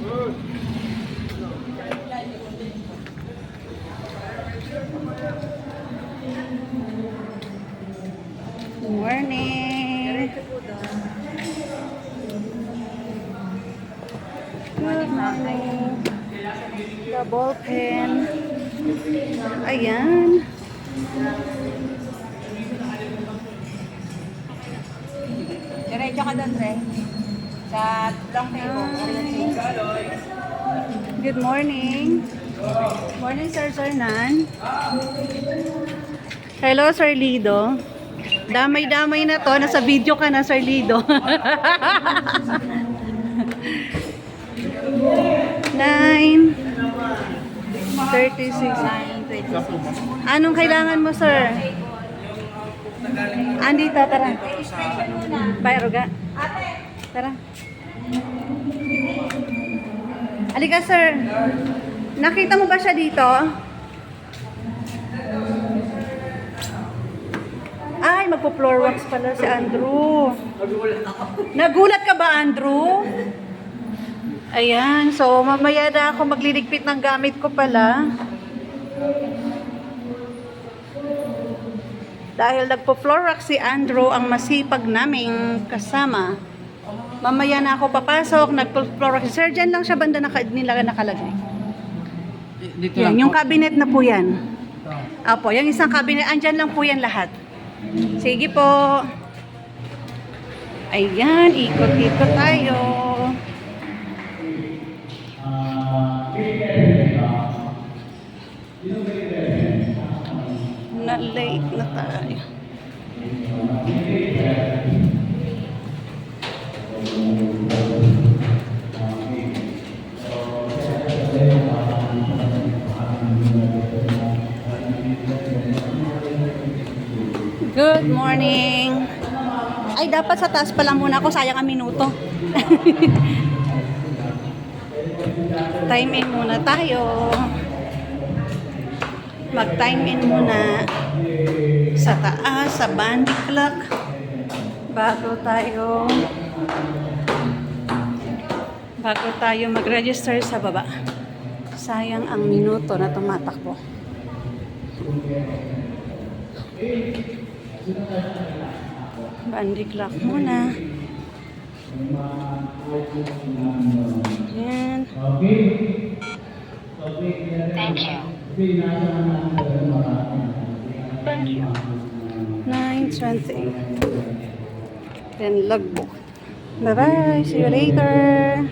Morning. Good morning. The ball pen. Ayan. Diretso ka doon, Re. Sa long table. Good morning. Morning, Sir Nan. Hello, Sir Lido. Damay-damay na to. Nasa video ka na, Sir Lido. 9:36. Anong kailangan mo, sir? Andito, tara. Bayroga. Tara. Halika, sir. Nakita mo ba siya dito? Ay, magpo-floor wax pala si Andrew. Nagulat ka ba, Andrew? Ayan, so mamaya na ako magliligpit ng gamit ko pala. Dahil nagpo-floor wax si Andrew, ang masipag naming kasama. Mamaya na ako papasok, nagpo-floor wax. Sir, dyan lang siya banda nila nakalagay. Dito Yan, lang yung po. cabinet na po yan. Apo, yung isang cabinet, andyan lang po yan lahat. Sige po. Ayan, ikot-ikot tayo. Na-late na tayo. Good morning. Ay, dapat sa taas pa lang muna ako. Sayang ang minuto. Time in muna tayo. Mag-time in muna sa taas, sa bandy clock. Bago tayo mag-register sa baba. Sayang ang minuto na tumatakbo. Bandy clock muna. Yan. Thank you. 9:20. Then logbook. Bye-bye. See you later.